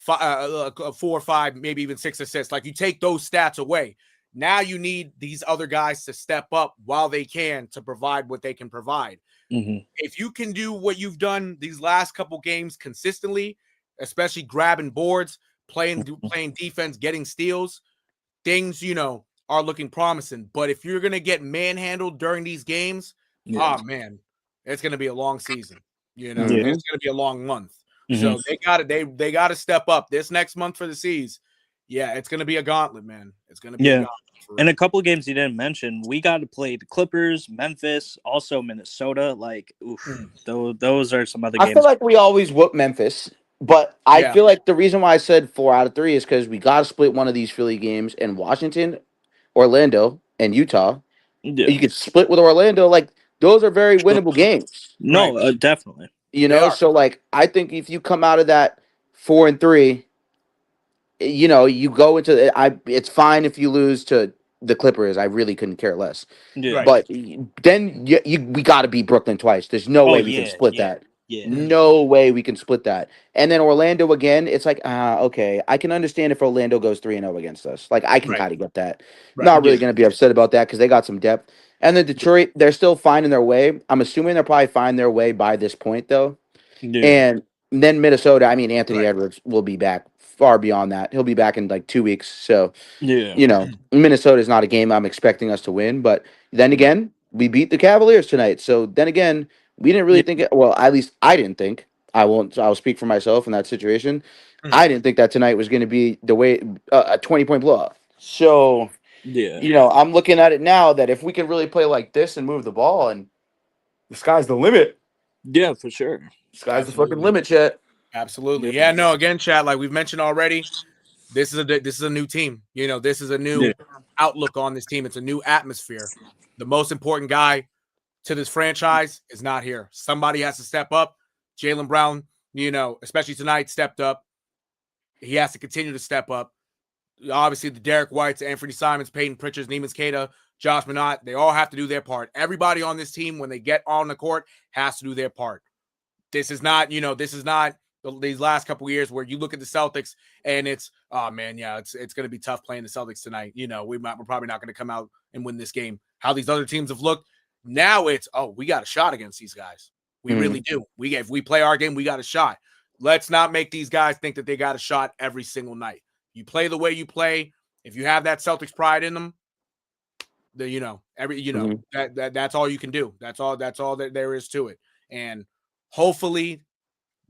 4 or 5, maybe even 6 assists. Like you take those stats away. Now you need these other guys to step up while they can to provide what they can provide. If you can do what you've done these last couple games consistently, especially grabbing boards, playing defense, getting steals, things are looking promising. But if you're gonna get manhandled during these games, oh man, it's gonna be a long season. It's gonna be a long month. So they gotta step up this next month for the C's. Yeah, it's gonna be a gauntlet, man. It's gonna be a gauntlet. And a couple of games you didn't mention, we got to play the Clippers, Memphis, also Minnesota. Like, those are some other games. I feel like we always whoop Memphis, but I feel like the reason why I said 4 out of 3 is because we got to split one of these Philly games, and Washington, Orlando, and Utah. You could split with Orlando. Like, those are very winnable games. No, definitely. So like I think if you come out of that 4-3, you go into it's fine if you lose to the Clippers. I really couldn't care less. But then we got to beat Brooklyn twice. There's no way we can split that. No way we can split that. And then Orlando again, it's like, okay, I can understand if Orlando goes 3-0 against us. Like, I can kind of get that. Not really going to be upset about that because they got some depth. And then Detroit, they're still finding their way. I'm assuming they're probably finding their way by this point, though. And then Minnesota, I mean, Anthony Edwards will be back far beyond that. He'll be back in like 2 weeks. So, Minnesota is not a game I'm expecting us to win. But then again, we beat the Cavaliers tonight. So then again, we didn't really think it. Well, at least I didn't think. I'll speak for myself in that situation. I didn't think that tonight was going to be the way a 20-point blowout. So Yeah. You know, I'm looking at it now that if we can really play like this and move the ball, and the sky's the limit. Yeah, for sure. Sky's the fucking Absolutely. limit, Chet. Absolutely. Yeah. Yeah, no, again, Chad, like we've mentioned already, this is a new team. You know, this is a new Yeah. outlook on this team. It's a new atmosphere. The most important guy to this franchise is not here. Somebody has to step up. Jaylen Brown, you know, especially tonight, stepped up. He has to continue to step up. Obviously, the Derek Whites, Anthony Simons, Peyton Pritchard, Neiman Queta, Josh Minot, they all have to do their part. Everybody on this team, when they get on the court, has to do their part. This is not, you know, this is not these last couple of years where you look at the Celtics and it's, oh man, yeah, it's going to be tough playing the Celtics tonight. You know, we're probably not going to come out and win this game. How these other teams have looked. Now it's, oh, we got a shot against these guys. We really do. If we play our game, we got a shot. Let's not make these guys think that they got a shot every single night. You play the way you play. If you have that Celtics pride in them, that's all you can do. That's all that there is to it. And hopefully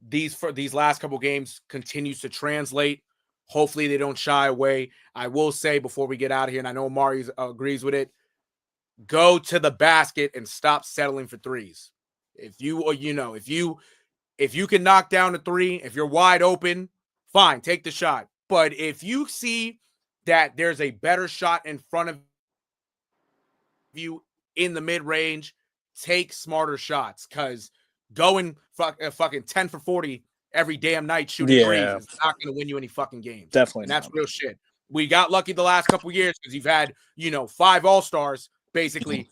these last couple games continues to translate. Hopefully they don't shy away. I will say before we get out of here, and I know Amari agrees with it, go to the basket and stop settling for threes. If you can knock down a three, if you're wide open, fine, take the shot. But if you see that there's a better shot in front of you in the mid-range, take smarter shots, because going fucking 10 for 40 every damn night shooting threes is not going to win you any fucking games. Definitely. And that's real shit. We got lucky the last couple years because you've had, 5 all-stars basically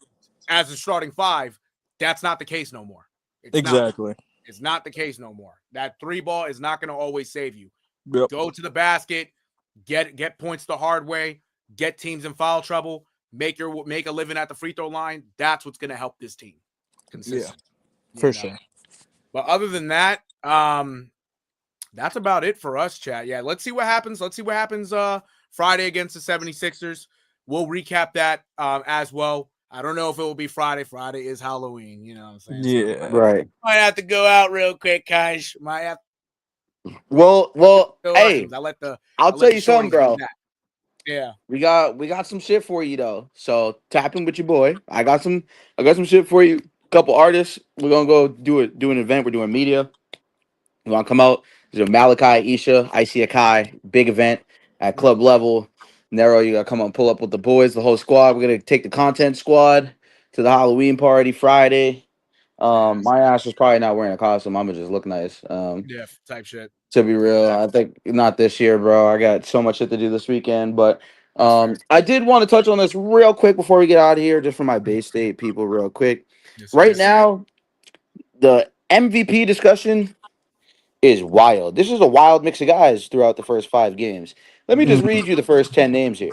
as a starting 5. That's not the case no more. It's not the case no more. That 3 ball is not going to always save you. Yep. Go to the basket, get points the hard way, get teams in foul trouble, make a living at the free throw line. That's what's going to help this team. Consistent. Yeah, for sure. But other than that, that's about it for us, chat. Yeah, let's see what happens. Friday against the 76ers. We'll recap that as well. I don't know if it will be Friday. Friday is Halloween. You know what I'm saying? Yeah. So Right. might have to go out real quick, guys. Might have Well, hey, I'll tell you something, bro. Yeah. We got some shit for you though. So tap in with your boy. I got some shit for you. Couple artists. We're gonna go do an event. We're doing media. You wanna come out? There's a Malachi, Isha, Icy Akai, big event at club level. Nero, you gotta come and pull up with the boys, the whole squad. We're gonna take the content squad to the Halloween party Friday. My ass is probably not wearing a costume. I'm gonna just look nice. Yeah, type shit. To be real, I think not this year, bro. I got so much shit to do this weekend. But I did want to touch on this real quick before we get out of here, just for my Bay State people, real quick. Yes, Right now, the MVP discussion is wild. This is a wild mix of guys throughout the first 5 games. Let me just read you the first 10 names here.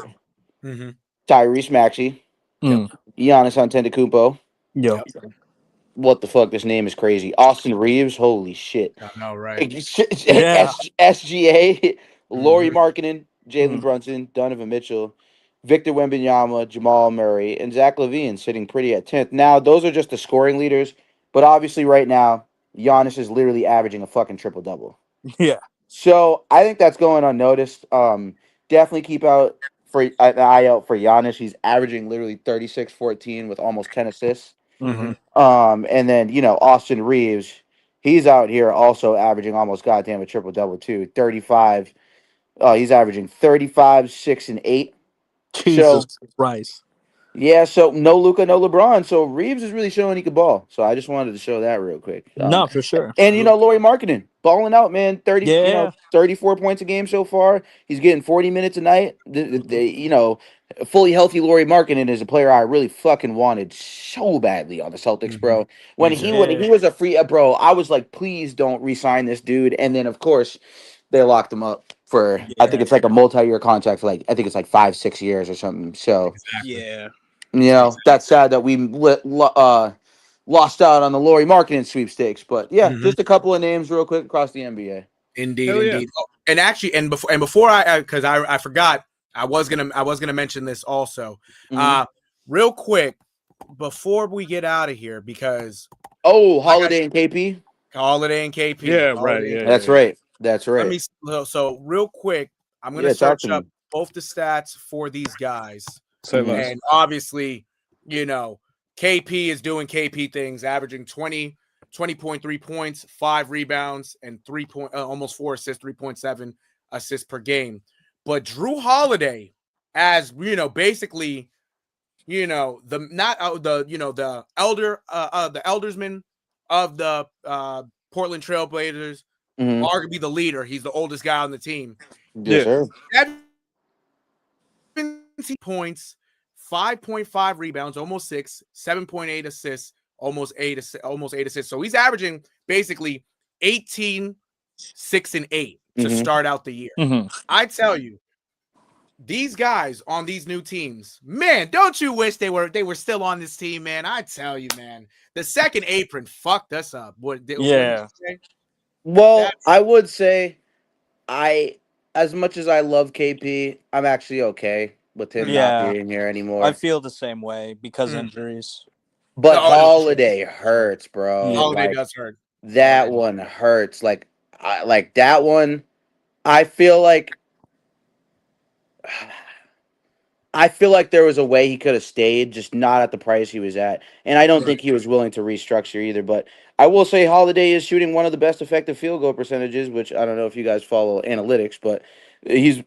Mm-hmm. Tyrese Maxey, Giannis Antetokounmpo. Yo. What the fuck? This name is crazy. Austin Reeves. Holy shit. I know, right? Yeah. SGA. Laurie Markkinen, Jalen Mhm. Brunson, Donovan Mitchell, Victor Wembanyama, Jamal Murray, and Zach LaVine sitting pretty at 10th. Now, those are just the scoring leaders, but obviously right now, Giannis is literally averaging a fucking triple-double. Yeah. So I think that's going unnoticed. Definitely keep an eye out for Giannis. He's averaging literally 36-14 with almost 10 assists. Mm-hmm. And then, Austin Reeves, he's out here also averaging almost goddamn a triple-double too. 35. He's averaging 35, 6, and 8. Jesus Christ. Yeah, so no Luka, no LeBron. So Reeves is really showing he can ball. So I just wanted to show that real quick. No, for sure. And Laurie Markkinen, balling out, man. 30, Yeah. 34 points a game so far. He's getting 40 minutes a night. Fully healthy Laurie Markkinen is a player I really fucking wanted so badly on the Celtics, bro. When he was a free bro, I was like, please don't re-sign this dude. And then of course they locked him up for I think it's like a multi-year contract for I think it's like 5-6 years or something. So Yeah. That's sad that we lost out on the Laurie Markkinen sweepstakes. But yeah, just a couple of names real quick across the NBA. Indeed. Oh, and actually, before because I forgot, I was gonna mention this also. Real quick before we get out of here, because Holiday and KP. Holiday and KP. Yeah, right. Yeah, That's right. That's right. So real quick, I'm gonna search up both the stats for these guys. Say Mhm. less. And obviously, KP is doing KP things, averaging 20.3 points, 5 rebounds, and almost 4 assists, 3.7 assists per game. But Drew Holiday, as basically, the not the eldersman of the Portland Trailblazers, Mhm. arguably the leader. He's the oldest guy on the team. Yes, sir. 17 points, 5.5 rebounds, almost 6, 7.8 assists, almost 8 assists. So he's averaging basically 18, 6, and 8 to Mhm. start out the year. Mm-hmm. I tell you, these guys on these new teams, man, don't you wish they were still on this team, man? I tell you, man, the second apron fucked us up. What did you say? Well, That's I would say as much as I love KP, I'm actually okay with him not Yeah, being here I anymore. feel the same way because Mm. injuries. But No, for sure. Holiday hurts, bro. Yeah. Holiday Like does hurt. that Holiday. one hurts. Like that one. I feel like I feel like there was a way he could have stayed, just not at the price he was at. And I don't Right. think he was willing to restructure either. But I will say Holiday is shooting one of the best effective field goal percentages, which I don't know if you guys follow analytics, but he's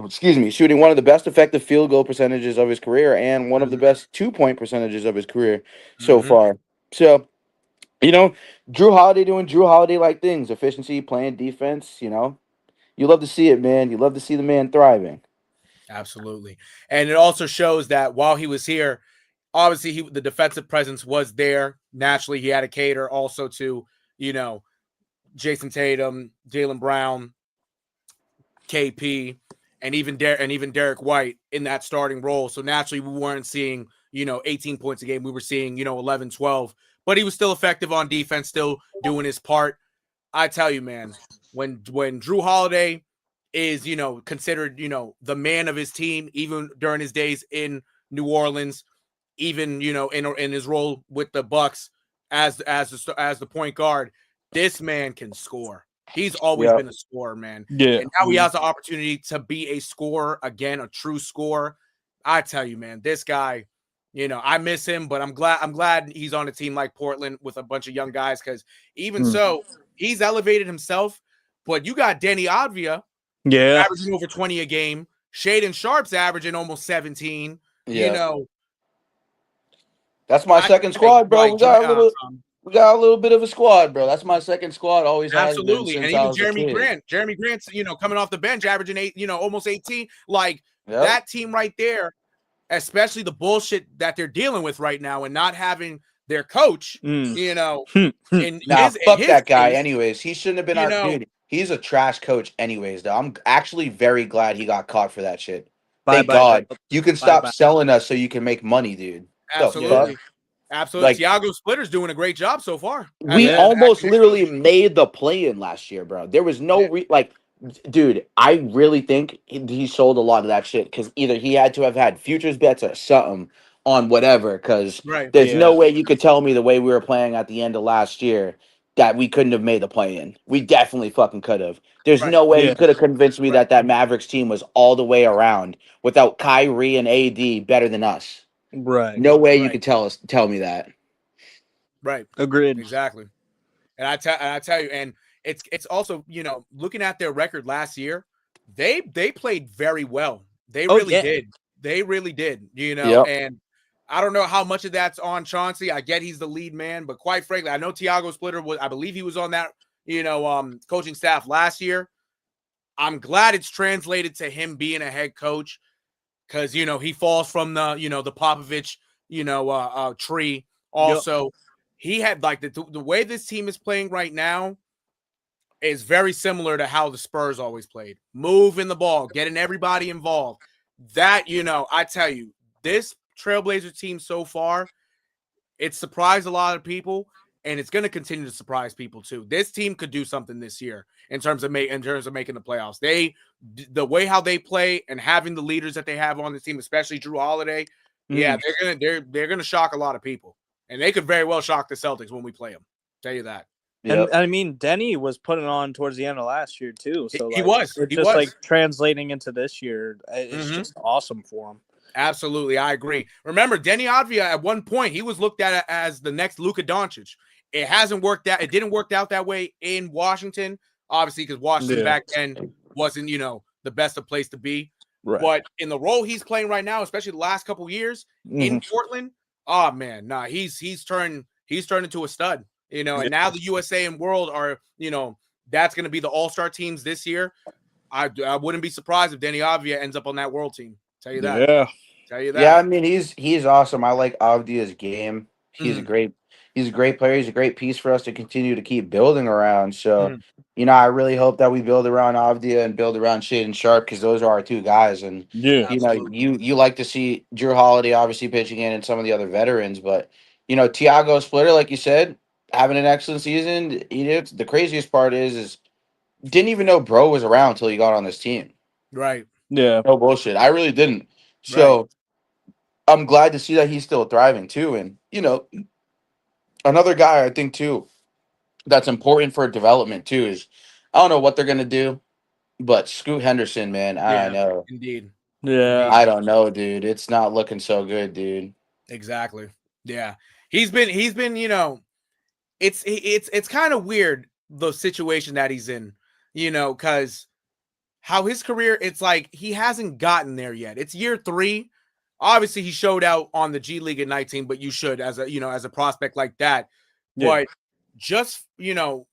excuse me, shooting one of the best effective field goal percentages of his career and one of the Mhm. best 2-point percentages of his career so Mhm. far. So, Drew Holiday doing Drew Holiday like things, efficiency, playing defense, You love to see it, man. You love to see the man thriving. Absolutely. And it also shows that while he was here, obviously the defensive presence was there. Naturally, he had to cater also to, Jason Tatum, Jaylen Brown, KP, and even Derek White in that starting role. So naturally we weren't seeing, 18 points a game. We were seeing, 11, 12. But he was still effective on defense, still doing his part. I tell you, man, when Drew Holiday is, considered, the man of his team, even during his days in New Orleans, even, in his role with the Bucks as the point guard, this man can score. He's always Yeah. been a scorer, man. Yeah. And now he has the opportunity to be a scorer again, a true scorer. I tell you, man, this guy, I miss him, but I'm glad he's on a team like Portland with a bunch of young guys, because even so, he's elevated himself. But you got Denny Advia Yeah. averaging over 20 a game, Shaden Sharp's averaging almost 17. Yeah. That's my I second like squad, bro. We got a little bit of a squad, bro. That's my second squad. Always has been absolutely, and since I even was a kid. Jeremy Grant's coming off the bench, averaging 8, almost 18. Like Yep. that team right there, especially the bullshit that they're dealing with right now, and not having their coach, in Nah, fuck his that guy. case, Anyways, he shouldn't have been you our know, dude. He's a trash coach. Anyways, though, I'm actually very glad he got caught for that shit. Bye Thank bye. God. You can Bye stop bye. selling us so you can make money, dude. The fuck? absolutely. Absolutely. Like Tiago Splitter's doing a great job so far as we as Yeah. an almost acting head literally coach. made the play-in last year, bro. There was no dude. I really think he sold a lot of that shit because either he had to have had futures bets or something on whatever. Because Right. there's Yeah. no way you could tell me the way we were playing at the end of last year that we couldn't have made the play-in. We definitely fucking could have. There's Right. no way Yeah. you could have convinced me Right. that Mavericks team was all the way around without Kyrie and AD better than us. Right. No way you Right. could tell me that. Right. Agreed. Exactly. And I tell you, and it's also, looking at their record last year, they played very well. They Oh really yeah. did. They really did, Yep. and I don't know how much of that's on Chauncey. I get he's the lead man, but quite frankly, I know Tiago Splitter I believe he was on that, coaching staff last year. I'm glad it's translated to him being a head coach, because, he falls from the, the Popovich, tree. Also, he had like the way this team is playing right now is very similar to how the Spurs always played. Moving the ball, getting everybody involved. That, I tell you, this Trailblazer team so far, it surprised a lot of people, and it's going to continue to surprise people too. This team could do something this year in terms of making the playoffs. The way how they play and having the leaders that they have on the team, especially Drew Holiday, yeah, they're gonna shock a lot of people, and they could very well shock the Celtics when we play them. Tell you that. And Yep. I mean, Denny was putting on towards the end of last year too. So He like, was. it's He just was. like translating into this year. It's Mhm. just awesome for him. Absolutely, I agree. Remember, Denny Advia at one point he was looked at as the next Luka Doncic. It hasn't worked out. It didn't work out that way in Washington, obviously, because Washington Yeah. back then wasn't the best of place to be. Right. But in the role he's playing right now, especially the last couple of years in Portland, oh man, nah, he's turned into a stud. And now the USA and world are that's going to be the All-Star teams this year. I wouldn't be surprised if Denny Avdia ends up on that world team. Tell you that. Yeah. Tell you Yeah, that. I mean he's awesome. I like Avdia's game. Mhm. He's a great player. He's a great piece for us to continue to keep building around. So, Mhm. I really hope that we build around Avdia and build around Shaden Sharp because those are our two guys. And Yeah. Absolutely. you like to see Drew Holiday obviously pitching in and some of the other veterans, but Tiago Splitter, like you said, having an excellent season. The craziest part is didn't even know Bro was around until he got on this team. Right. Yeah. No bullshit. I really didn't. Right. So I'm glad to see that he's still thriving too. And another guy I think too that's important for development too is I don't know what they're gonna do, but Scoot Henderson, man, I Yeah. know. Indeed. Yeah. Indeed. I don't know, dude. It's not looking so good, dude. Exactly. Yeah. He's been, it's kind of weird the situation that he's in, because how his career, it's like he hasn't gotten there yet. It's year 3. Obviously, he showed out on the G League at 19, but you should as a prospect like that. Yeah. But just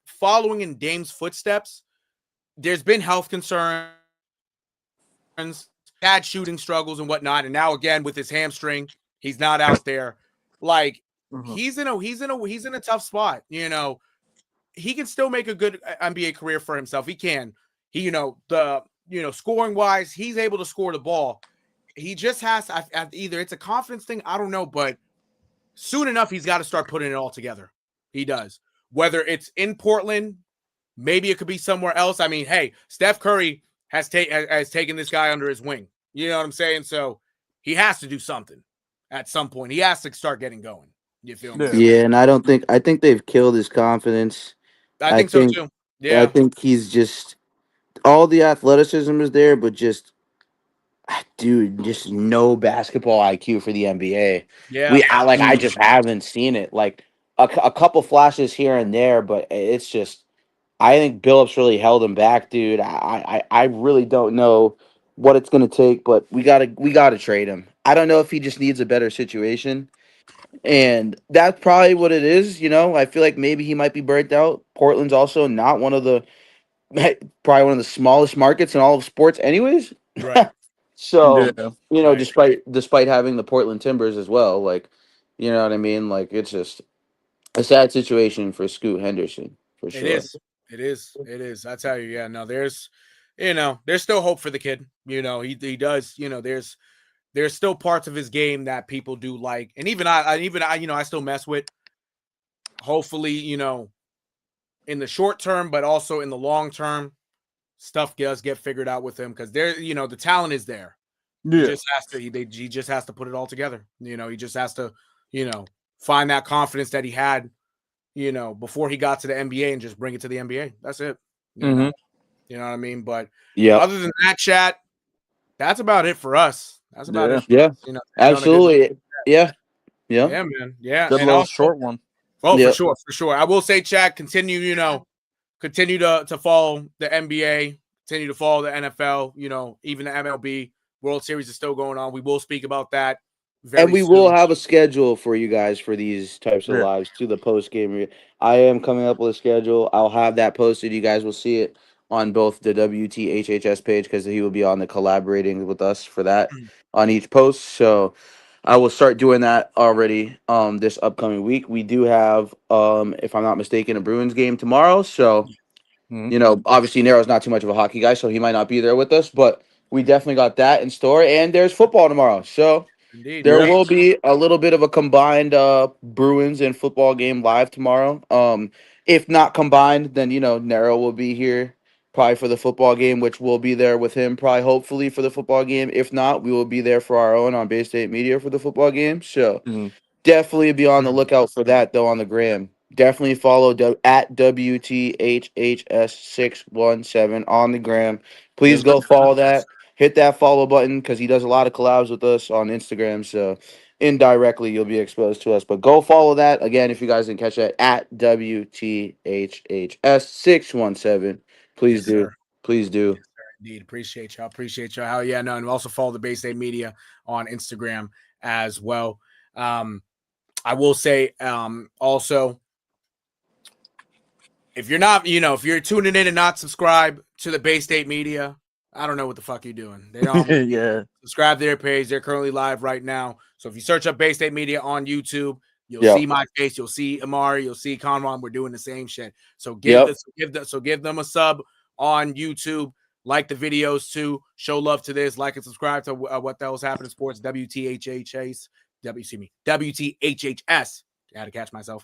following in Dame's footsteps, there's been health concerns, bad shooting struggles and whatnot, and now again with his hamstring, he's not out there. Like Mhm. he's in a tough spot. He can still make a good NBA career for himself. He can. He the scoring wise, he's able to score the ball. He just has either it's a confidence thing, I don't know, but soon enough he's got to start putting it all together. He does. Whether it's in Portland, maybe it could be somewhere else. I mean, hey, Steph Curry has taken this guy under his wing. You know what I'm saying? So he has to do something at some point. He has to start getting going. You feel me? Yeah. So Yeah, and I think they've killed his confidence. I I think so think too. I Yeah. think he's just all the athleticism is there, but just dude, just no basketball IQ for the NBA. Yeah. I Mm. just haven't seen it. Like a couple flashes here and there, but it's just I think Billups really held him back, dude. I really don't know what it's gonna take, but we gotta trade him. I don't know if he just needs a better situation. And that's probably what it is, I feel like maybe he might be burnt out. Portland's also not one of the probably one of the smallest markets in all of sports anyways. Right. So, Yeah. Right. despite having the Portland Timbers as well, like, you know what I mean? Like it's just a sad situation for Scoot Henderson for It sure. is. It is. It is. I tell you, yeah. No, there's still hope for the kid. He does. There's still parts of his game that people do like, and even I still mess with. Hopefully, in the short term, but also in the long term, stuff does get figured out with him because the talent is there. He Yeah. just has to. He just has to put it all together. He just has to. Find that confidence that he had. Before he got to the NBA and just bring it to the NBA. That's it. You Hmm. know. You know what I mean? But Yep. other than that, chat, that's about it for us. That's about Yeah. it for Yeah. us. And on a good note. Absolutely. Yeah. Yeah. Yeah, man. Yeah. Good And little also, short one. oh, for Yep. sure, for sure. I will say, chat, continue to follow the NBA, continue to follow the NFL, even the MLB World Series is still going on. We will speak about that And very we will soon. have a schedule for you guys for these types of Yeah. lives to the post game. I am coming up with a schedule. I'll have that posted. You guys will see it on both the WTHHS page because he will be on the collaborating with us for that on each post. So I will start doing that already this upcoming week. We do have if I'm not mistaken a Bruins game tomorrow. So Hmm. obviously Nero's not too much of a hockey guy, so he might not be there with us, but we definitely got that in store and there's football tomorrow. So Indeed. there Yeah. will be a little bit of a combined Bruins and football game live tomorrow. If not combined, then Nero will be here probably for the football game, which we'll be there with him probably hopefully for the football game. If not, we will be there for our own on Bay State Media for the football game. So Hmm. definitely be on the Mm. lookout for that though on the gram. Definitely follow at WTHHS617 on the gram. Please Yes. go follow that. hit that follow button because he does a lot of collabs with us on Instagram. So indirectly, you'll be exposed to us. But go follow that again if you guys didn't catch that at WTHHS617. Please Yes, do. sir. Please do. Yes, sir. Indeed. Appreciate y'all. Appreciate y'all. Hell yeah. No, and also follow the Bay State Media on Instagram as well. I will say also, if you're not, if you're tuning in and not subscribed to the Bay State Media, I don't know what the fuck you're doing. They don't Yeah. subscribe to their page. They're currently live right now. So if you search up Bay State Media on YouTube, you'll Yep. see my face, you'll see Amari, you'll see Conron. We're doing the same shit. So give them a sub on YouTube. Like the videos too. Show love to this. Like and subscribe to What the Hell's Happening Sports. WTHHS. WTHHS. I had to catch myself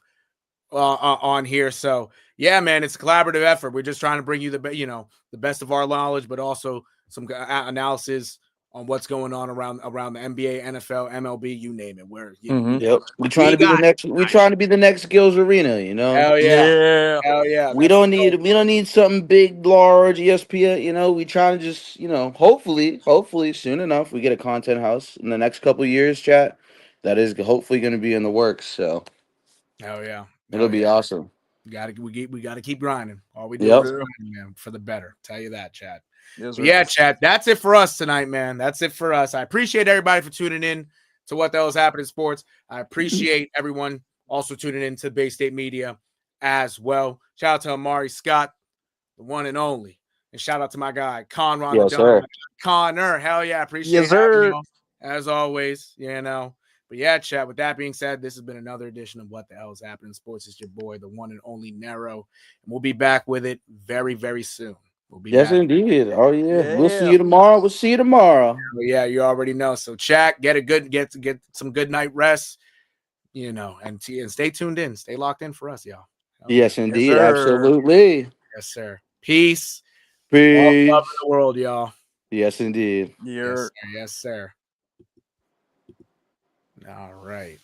on here. So yeah, man, it's a collaborative effort. We're just trying to bring you the best of our knowledge, but also some analysis on what's going on around the NBA, NFL, MLB, you name it. Yep. We're trying to be the next. We're trying to be the next Gills Arena. You know. Hell yeah. Yeah. Hell yeah. We don't need something big, large, ESPN. You know, we trying to just hopefully soon enough we get a content house in the next couple of years. Chat that is hopefully going to be in the works. So hell yeah. it'll be awesome. We gotta keep grinding. All we do Yep. is grinding, man, for the better. Tell you that, Chad. Yes, But yeah, Chad, that's it for us tonight, man. That's it for us. I appreciate everybody for tuning in to What the Hell is Happening in Sports. I appreciate everyone also tuning in to Bay State Media as well. Shout out to Amari Scott, the one and only. And shout out to my guy, Conron. Yes, sir. Connor. Hell yeah. Appreciate Yes, sir. you, as always. But yeah, Chad, with that being said, this has been another edition of What the Hell is Happening in Sports. It's your boy, the one and only Nero. And we'll be back with it very, very soon. We'll be Yes, back. indeed. Oh yeah. We'll see Yeah. you tomorrow. We'll see you tomorrow. Yeah, you already know. So chat, get some good night rest, and stay tuned in. Stay locked in for us, y'all. Yes, indeed. sir. Absolutely. Yes, sir. Peace. All Peace. love in the world, y'all. Yes, indeed. You're Yes, sir. All right.